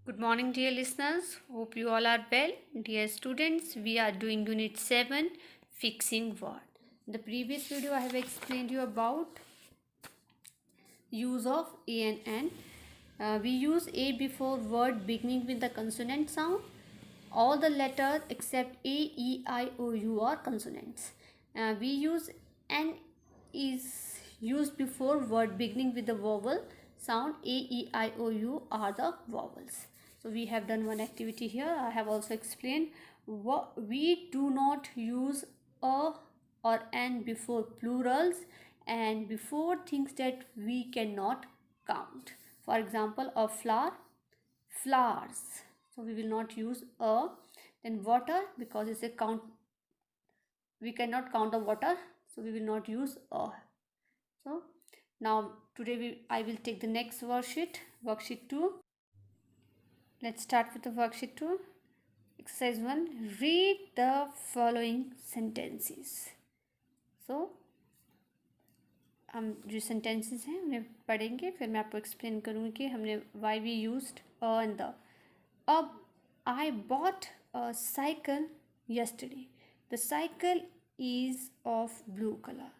Good morning, dear listeners. Hope you all are well. Dear students, we are doing Unit 7, Fixing Word. In the previous video, I have explained you about use of A and N. We use A before word beginning with the consonant sound. All the letters except A, E, I, O, U are consonants. We use N is used before word beginning with the vowel sound. A, E, I, O, U are the vowels. So we have done one activity here. I have also explained what we do not use a or N before plurals and before things that we cannot count. For example, a flower, flowers. So we will not use a. Then water, because it's a count, we cannot count the water, so we will not use a. So now today I will take the next worksheet 2. Let's start with the worksheet 2. Exercise 1. Read the following sentences. So हम जो sentences हैं उन्हें पढ़ेंगे, फिर मैं आपको explain करूँगी कि हमने why we used a and the. अब I bought a cycle yesterday. The cycle is of blue color.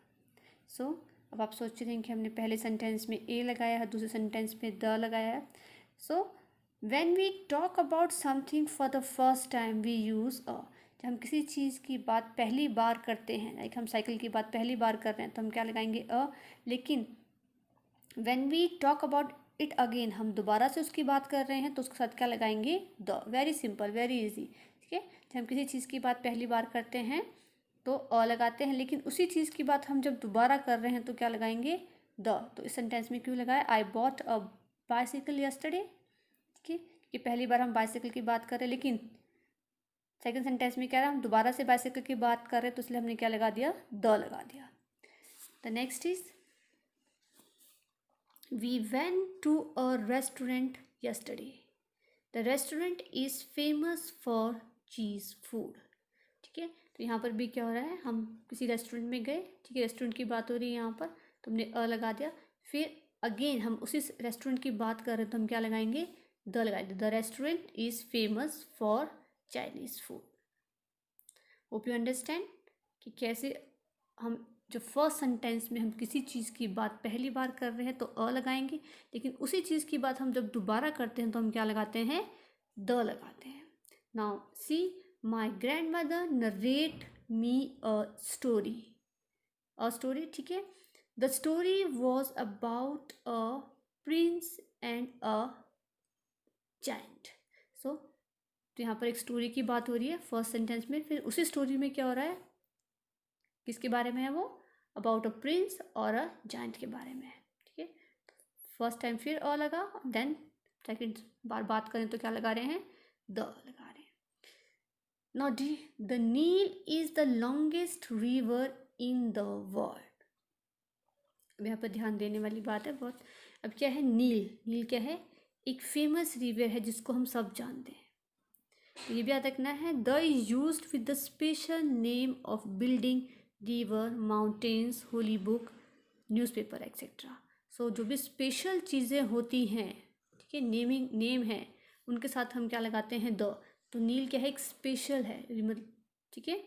So अब आप सोच रहे हैं कि हमने पहले सेंटेंस में ए लगाया है, दूसरे सेंटेंस में द लगाया है. So when we talk about something for the first time we use a. जब हम किसी चीज़ की बात पहली बार करते हैं, लाइक हम साइकिल की बात पहली बार कर रहे हैं, तो हम क्या लगाएंगे अ. लेकिन when we talk about it again, हम दोबारा से उसकी बात कर रहे हैं, तो उसके साथ क्या लगाएंगे the. Very simple, very easy. ठीक है, जब हम किसी चीज़ की बात पहली बार करते हैं तो अ लगाते हैं, लेकिन उसी चीज़ की बात हम जब दोबारा कर रहे हैं तो क्या लगाएंगे द. तो इस सेंटेंस में क्यों लगाया I bought a bicycle yesterday. ठीक है, कि पहली बार हम बाइसिकल की बात कर रहे हैं, लेकिन सेकंड सेंटेंस में क्या रहा, हम दोबारा से बाइसिकल की बात कर रहे हैं, तो इसलिए हमने क्या लगा दिया द लगा दिया. The next is we went to a restaurant yesterday. The restaurant is famous for cheese food. ठीक है, तो यहाँ पर भी क्या हो रहा है, हम किसी रेस्टोरेंट में गए. ठीक है, रेस्टोरेंट की बात हो रही है यहाँ पर, तो हमने अ लगा दिया. फिर अगेन हम उसी रेस्टोरेंट की बात कर रहे हैं, तो हम क्या लगाएंगे द लगाएंगे. The restaurant is famous for Chinese food. Hope you understand कि कैसे हम जो फर्स्ट सेंटेंस में हम किसी चीज़ की बात पहली बार कर रहे हैं तो अ लगाएंगे, लेकिन उसी चीज़ की बात हम जब दोबारा करते हैं तो हम क्या लगाते हैं द लगाते हैं. Now see my grand mother narrate me a story. A story, ठीक है. The story was about a prince and a giant. So तो यहाँ पर एक स्टोरी की बात हो रही है फर्स्ट सेंटेंस में. फिर उसी स्टोरी में क्या हो रहा है, किसके बारे में है वो, अबाउट अ प्रिंस और अ जायंट के बारे में है. ठीक है, फर्स्ट टाइम फिर अ लगा, देन सेकेंड बार बात करें तो क्या लगा रहे हैं द लगा रहे हैं. Now the Nile is the longest river in the world. अब यहाँ पर ध्यान देने वाली बात है बहुत. अब क्या है नील, नील क्या है, एक फेमस रिवर है जिसको हम सब जानते हैं. ये भी याद रखना है. The is used with the special name of building, river, mountains, holy book, newspaper etcetera. So जो भी स्पेशल चीज़ें होती हैं, ठीक है, नेमिंग नेम है, उनके साथ हम क्या लगाते हैं द. तो नील क्या है, एक स्पेशल है, ठीक है,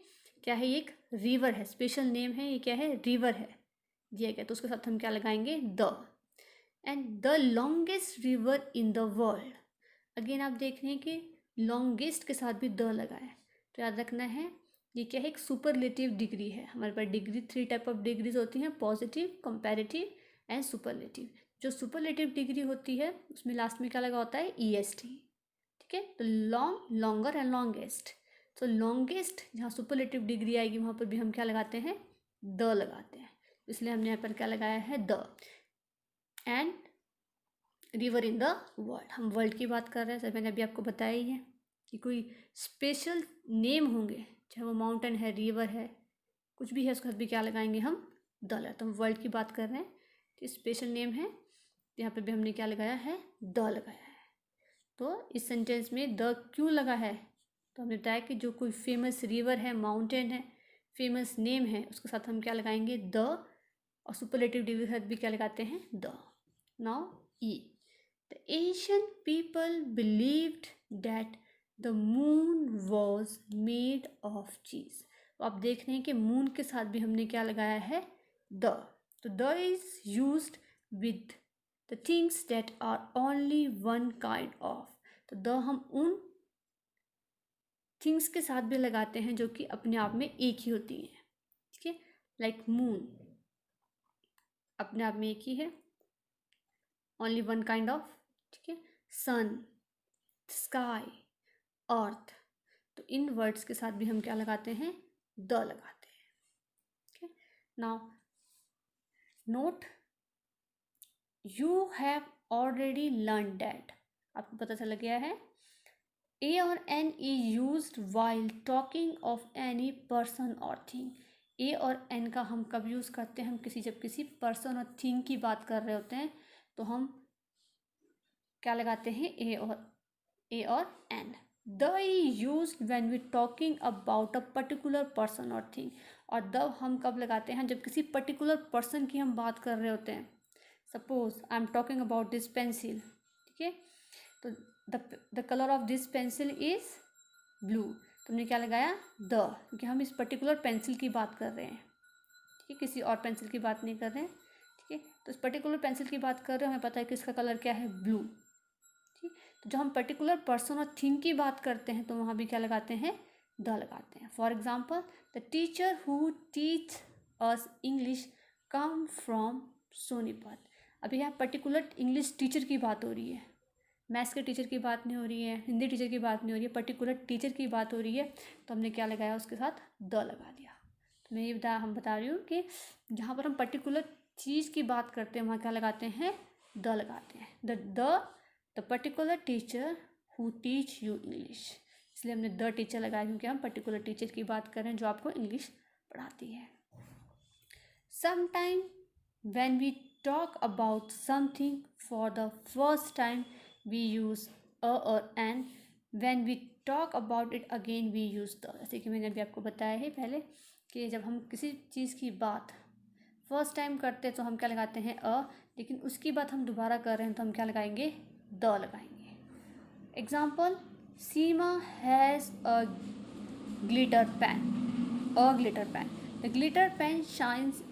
क्या है, एक रिवर है, स्पेशल नेम है, ये क्या है रिवर है दिया गया, तो उसके साथ हम क्या लगाएंगे the. And the longest river in the world. Again आप देख रहे हैं कि लॉन्गेस्ट के साथ भी द लगा है, तो याद रखना है ये क्या है, एक सुपरलेटिव डिग्री है. हमारे पास डिग्री 3 टाइप ऑफ डिग्रीज होती हैं, पॉजिटिव, कंपैरेटिव एंड सुपरलेटिव. जो सुपरलेटिव डिग्री होती है उसमें लास्ट में क्या लगा होता है EST. ठीक है, तो लॉन्ग, लॉन्गर एंड लॉन्गेस्ट. तो लॉन्गेस्ट जहाँ सुपरलेटिव डिग्री आएगी वहाँ पर भी हम क्या लगाते हैं द लगाते हैं, इसलिए हमने यहाँ पर क्या लगाया है the. And river in the world, हम वर्ल्ड की बात कर रहे हैं. सर मैंने अभी आपको बताया ही है कि कोई स्पेशल नेम होंगे, चाहे वो माउंटेन है, रिवर है, कुछ भी है, उसके साथ भी क्या लगाएंगे हम द लगाते. तो हम वर्ल्ड की बात कर रहे हैं, तो स्पेशल नेम है, यहाँ पे भी हमने क्या लगाया है द लगाया है. तो इस सेंटेंस में द क्यों लगा है, तो हमने बताया कि जो कोई फेमस रिवर है, माउंटेन है, फेमस नेम है, उसके साथ हम क्या लगाएंगे द, और सुपरलेटिव डिग्री के साथ भी क्या लगाते हैं the. Now E, the Asian people believed that the moon was made of चीज। तो आप देख रहे हैं कि मून के साथ भी हमने क्या लगाया है, द। तो the is used with the things that are only one kind of. तो द हम उन थिंग्स के साथ भी लगाते हैं जो कि अपने आप में एक ही होती हैं, ठीक है। लाइक मून अपने आप में एक ही है, ओनली वन काइंड ऑफ, ठीक है। सन, स्काई, अर्थ, तो इन वर्ड्स के साथ भी हम क्या लगाते हैं, द लगाते हैं, ठीक है। Now note, you have already learn that, आपको पता चल गया है। ए और an is used while talking of any person और थिंग। ए और एन का हम कब यूज़ करते हैं, हम जब किसी पर्सन और थिंग की बात कर रहे होते हैं तो हम क्या लगाते हैं, ए और an. The is used when we talking about a particular person और थिंग। और द हम कब लगाते हैं, जब किसी पर्टिकुलर पर्सन की हम बात कर रहे होते हैं। Suppose I am talking about this pencil, ठीक है। तो the colour of this pencil is blue, तुमने क्या लगाया, द, क्योंकि हम इस पर्टिकुलर पेंसिल की बात कर रहे हैं, ठीक है, किसी और पेंसिल की बात नहीं कर रहे हैं, ठीक है। तो इस पर्टिकुलर पेंसिल की बात कर रहे हो, हमें पता है कि इसका कलर क्या है, ब्लू, ठीक। तो जब हम पर्टिकुलर पर्सन और थिंग की बात करते हैं तो वहाँ भी क्या लगाते हैं, द लगाते हैं। For example, the teacher who teach us English come from Sonipat. अभी यहाँ पर्टिकुलर इंग्लिश टीचर की बात हो रही है, मैथ्स के टीचर की बात नहीं हो रही है, हिंदी टीचर की बात नहीं हो रही है, पर्टिकुलर टीचर की बात हो रही है, तो हमने क्या लगाया, उसके साथ द लगा दिया। तो मैं ये हम बता रही हूँ कि जहाँ पर हम पर्टिकुलर चीज़ की बात करते हैं वहाँ क्या लगाते हैं, द लगाते हैं। The particular teacher who teach you English, इसलिए हमने द टीचर लगाया क्योंकि हम पर्टिकुलर टीचर की बात कर रहे हैं जो आपको इंग्लिश पढ़ाती है। Sometime when we talk about something for the first time we use a or an, when we talk about it again we use the। जैसे कि मैंने अभी आपको बताया है पहले कि जब हम किसी चीज़ की बात फर्स्ट टाइम करते हैं तो हम क्या लगाते हैं, अ, लेकिन उसकी बात हम दोबारा कर रहे हैं तो हम क्या लगाएंगे, द लगाएंगे। Example, Seema has a glitter pen, a glitter pen, the glitter pen shines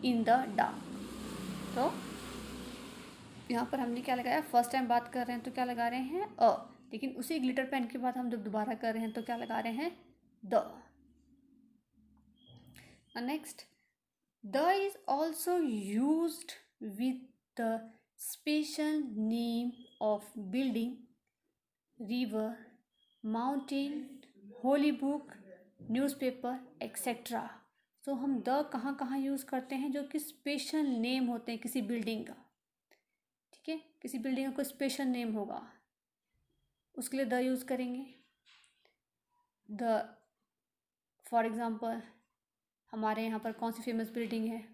in the dark. तो यहाँ पर हमने क्या लगाया, फर्स्ट टाइम बात कर रहे हैं तो क्या लगा रहे हैं, अ, लेकिन उसी ग्लिटर पेन की बात हम जब दोबारा कर रहे हैं तो क्या लगा रहे हैं, the. Next, the is also used with the special name of building, river, mountain, Holi book, newspaper etcetera. तो हम द कहाँ कहाँ यूज़ करते हैं, जो कि स्पेशल नेम होते हैं किसी बिल्डिंग का, ठीक है, किसी बिल्डिंग का कोई स्पेशल नेम होगा उसके लिए द यूज़ करेंगे। द फॉर एग्जांपल, हमारे यहाँ पर कौन सी फेमस बिल्डिंग है,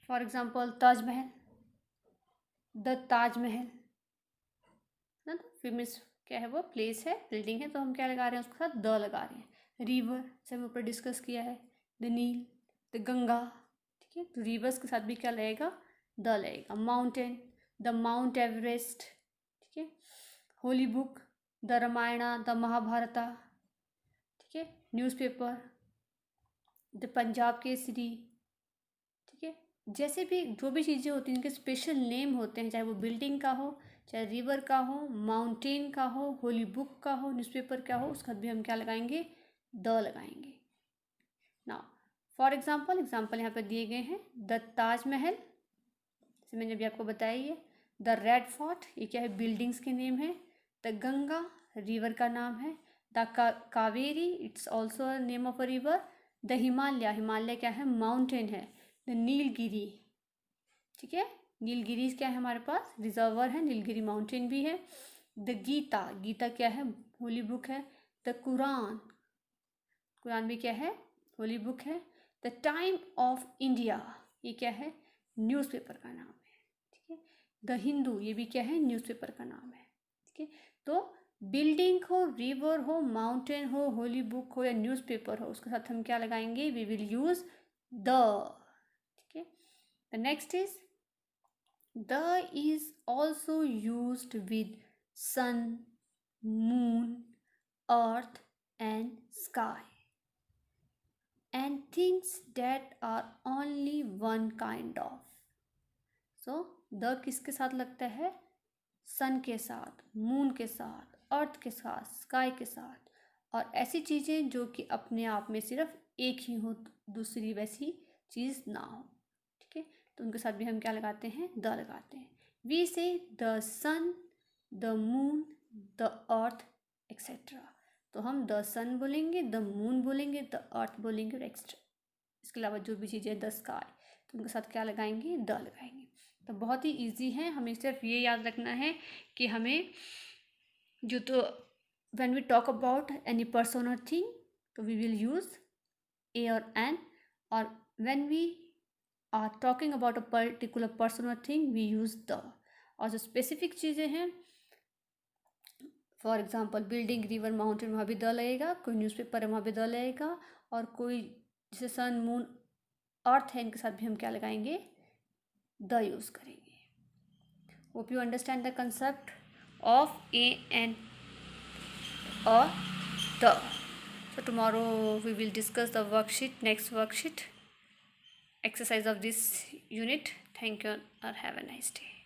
for example Taj Mahal, the Taj Mahal ना, तो फेमस क्या है, वो प्लेस है, बिल्डिंग है, तो हम क्या लगा रहे हैं, उसके साथ द लगा रहे हैं। रिवर से हम ऊपर डिस्कस किया है, द नील, द गंगा, ठीक है, तो रिवर्स के साथ भी क्या लगेगा, द लगेगा। माउंटेन, द माउंट एवरेस्ट, ठीक है। Holy book, the Ramayana, the Mahabharata, ठीक है। न्यूज़पेपर, द पंजाब केसरी, ठीक है। जैसे भी जो भी चीज़ें होती हैं उनके स्पेशल नेम होते हैं, चाहे वो बिल्डिंग का हो, चाहे रिवर का हो, माउंटेन का हो, होली बुक का हो, न्यूज़पेपर का हो, उसका भी हम क्या लगाएंगे, द लगाएंगे। नाउ फॉर एग्जाम्पल यहाँ पर दिए गए हैं, द ताजमहल, जैसे मैंने अभी आपको बताया ही है। द रेड फोर्ट, ये क्या है, बिल्डिंग्स के नेम है। द गंगा, रिवर का नाम है। The Kaveri, it's also name of a river. The Himalaya, Himalaya क्या है, माउंटेन है। द नीलगिरी, ठीक है, नीलगिरी क्या है हमारे पास, रिजर्वर है, नीलगिरी माउंटेन भी है। द गीता, गीता क्या है, होली बुक है। द कुरान, कुरान भी क्या है, होली बुक है। द टाइम ऑफ इंडिया, ये क्या है, न्यूज़पेपर का नाम है, ठीक है। द हिंदू, ये भी क्या है, न्यूज़पेपर का नाम है, ठीक है। तो बिल्डिंग हो, रिवर हो, माउंटेन हो, होली बुक हो या न्यूज़पेपर हो, उसके साथ हम क्या लगाएंगे, वी विल यूज द, ठीक है। The next is The is also used with sun, moon, earth, and sky, and things that are only one kind of. So the किसके साथ लगता है? सन के साथ, मून के साथ, अर्थ के साथ, स्काई के साथ, और ऐसी चीज़ें जो कि अपने आप में सिर्फ एक ही हो, दूसरी वैसी चीज़ ना हो। ठीक है, तो उनके साथ भी हम क्या लगाते हैं? द लगाते हैं। We say the sun, the moon, the earth etcetera. तो हम द सन बोलेंगे, द मून बोलेंगे, द अर्थ बोलेंगे और एक्सेट्रा। इसके अलावा जो भी चीज़ें द स्काई, तो उनके साथ क्या लगाएंगे? द लगाएंगे। तो बहुत ही ईजी है, हमें सिर्फ ये याद रखना है कि हमें जो तो when we talk about any person और थिंग, तो वी विल यूज़ ए और एन, और when we are talking about a particular person और थिंग वी यूज़ द। और जो स्पेसिफिक चीज़ें हैं, for example building, river, mountain, वहाँ भी द लगेगा, कोई न्यूज़पेपर है वहाँ भी द लगेगा, और कोई जैसे सन, मून, अर्थ है, इनके साथ भी हम क्या लगाएंगे? द यूज़ करेंगे। Hope you understand the concept of A and or the. So tomorrow we will discuss the worksheet, next worksheet exercise of this unit. Thank you, or have a nice day.